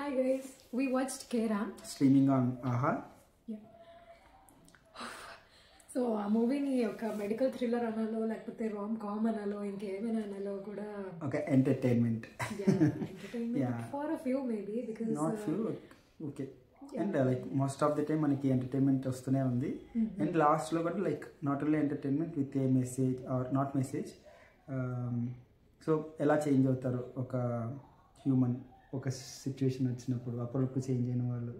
Hi guys, we watched K-Ram. Streaming on AHA. Yeah. So ఆ మూవీని ఒక medical thriller అనాలో లేకపోతే రామ్ కామ్ అనాలో ఇంకేమైనా అనాలో కూడా ఒక entertainment for a few maybe because not few okay and like most of the time మనకి entertainment వస్తూనే ఉంది అండ్ లాస్ట్ లో కూడా like not only entertainment with a message or not message so ఎలా change అవుతారు ఒక హ్యూమన్ ఒక situation వచ్చినప్పుడు అప్పుడు చేంజ్ అయిన వాళ్ళు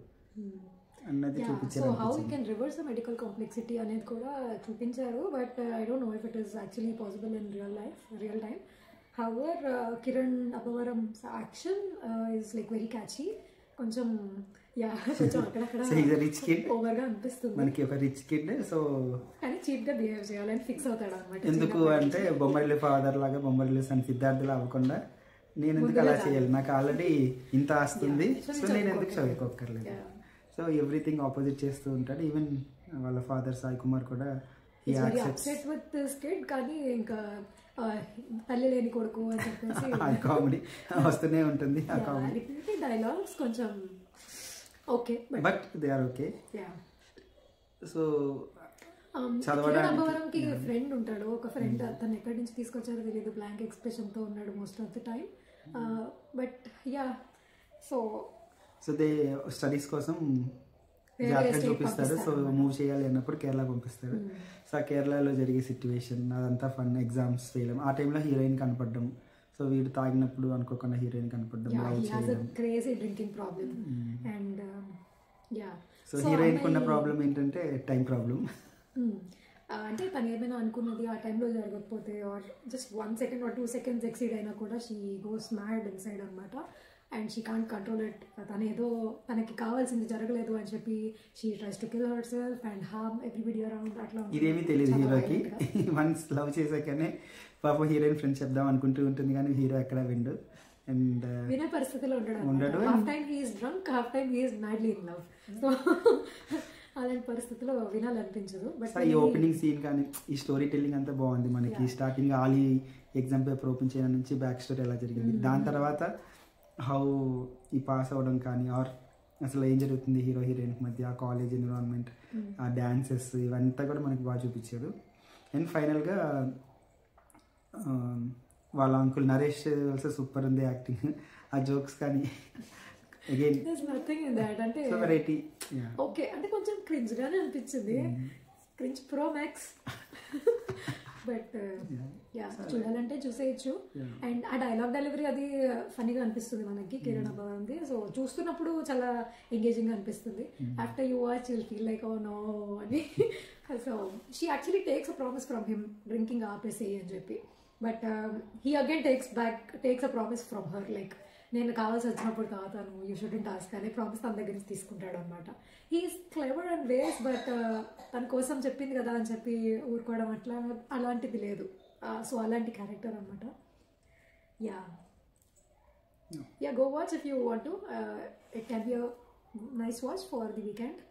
అన్నది చూపించారు. So how you can reverse the medical complexity అనేది కూడా చూపించారు. But I don't know if it is actually possible in real time. However Kiran Abbavaram action is like very catchy. కొంచెం అక్కడక్కడ ఓవర్గా అనిపిస్తుంది మనకి. ఒక రిచ్ కిడ్ సో కానీ చీప్ గా బిహేవ్ చేయాలని ఫిక్స్ అవుతాడు అనమాట. ఎందుకు అంటే బొమ్మరిల్లు ఫాదర్ లాగా బొమ్మరిల్లు సన్ సిద్ధార్థులు అవ్వకుండా నేను ఎందుకు అలా చేయాలి, నాకు ఆల్రెడీ ఇంత వస్తుంది సో నేను ఎందుకు చదువుకోక్కర్లేదు. సో ఎవ్రీథింగ్ ఆపోజిట్ చేస్తూ ఉంటాడు. ఈవెన్ వాళ్ళ ఫాదర్ సాయి కుమార్ కూడా కానీ ఇంకా తల్లి లేని కొడుకు అని చెప్పేసి కామెడీ వస్తూనే ఉంటుంది. ఆ కామెడీ డైలాగ్స్ కొంచెం okay but they are okay. So చదవడానికి ఫ్రెండ్ ఉంటాడు. ఒక ఫ్రెండ్ తను ఎక్కడి నుంచి తీసుకొచ్చారో తెలియదు, బ్లాంక్ ఎక్స్ప్రెషన్ తో ఉన్నాడు most of the time. But yeah so they studies కోసం జాగ్రత్త చూపిస్తారు. సో మూవ్ చేయాలి అన్నప్పుడు కేరళ పంపిస్తారు. సో ఆ కేరళలో జరిగే సిచ్యువేషన్ అదంతా ఫన్. ఎగ్జామ్స్ ఫెయిల్ ఆ టైంలో హీరోయిన్ కనపడడం. సో వీడు తాగినప్పుడు అనుకోకుండా హీరోయిన్ కనపడడం. సో హీరోయిన్ కున్న ప్రాబ్లం ఏంటంటే టైం ప్రాబ్లం. అంటే తను ఏమైనా అనుకున్నది ఆ టైంలో జరగకపోతే or just 1 second or 2 seconds exceed అయినా కూడా షీ గోస్ మ్యాడ్ ఇన్సైడ్ అనమాట. And she can't control it. తనేదో తనకి కావాల్సింది జరగలేదు అని చెప్పి she tries to kill herself and harm everybody around. అట్లా ఇదేమీ తెలియదు హీరోకి. వన్స్ లవ్ చేసాకనే పాపం హీరోయిన్ ఫ్రెండ్ చెప్దాం అనుకుంటూ ఉంటుంది కానీ హీరో ఎక్కడ విండు అండ్ వినే పరిస్థితిలో ఉండడు. Half time he is drunk, half time he is madly in love. So అలాంటి పరిస్థితిలో వినాలనిపించదు. బట్ ఈ ఓపెనింగ్ సీన్ కానీ ఈ స్టోరీ టెల్లింగ్ అంతా బాగుంది మనకి. Starting Ali exam paper open చేయడం నుంచి బ్యాక్ స్టోరీ ఎలా జరిగింది, దాని తర్వాత హౌ ఈ పాస్ అవ్వడం కానీ ఆర్ అసలు ఏం జరుగుతుంది హీరో హీరోయిన్ మధ్య, ఆ కాలేజ్ ఎన్విరాన్మెంట్, ఆ డాన్సెస్ ఇవంతా కూడా మనకి బాగా చూపించారు. అండ్ ఫైనల్గా వాళ్ళ అంకుల్ నరేష్ ఆల్సో సూపర్ ఉంది యాక్టింగ్. ఆ జోక్స్ కానీ అగైన్ నథింగ్ ఇన్ దట్. అంటే వెరైటీ ఓకే అంటే కొంచెం క్రింజ్ గానే అనిపించింది. Cringe pro max. బట్ చూడాలంటే చూసేయచ్చు. అండ్ ఆ డైలాగ్ డెలివరీ అది ఫనీగా అనిపిస్తుంది మనకి కిరణ్ అబ్బవరంది. సో చూస్తున్నప్పుడు చాలా ఎంగేజింగ్ గా అనిపిస్తుంది. After you watch you'll feel like oh no అని. So she actually takes a promise from him drinking ఆపేసి అని చెప్పి. But he again takes a promise from her like నేను కావాల్సి వచ్చినప్పుడు తాగుతాను, యూ షుడెంట్ ఆస్క్ అనే ప్రామిస్ తన దగ్గర నుంచి తీసుకుంటాడు అనమాట. He is clever and wise. But తన కోసం చెప్పింది కదా అని చెప్పి ఊరుకోవడం అలాంటిది లేదు. సో అలాంటి క్యారెక్టర్ అనమాట. Yeah go watch if you want to. It can be a nice watch for the weekend.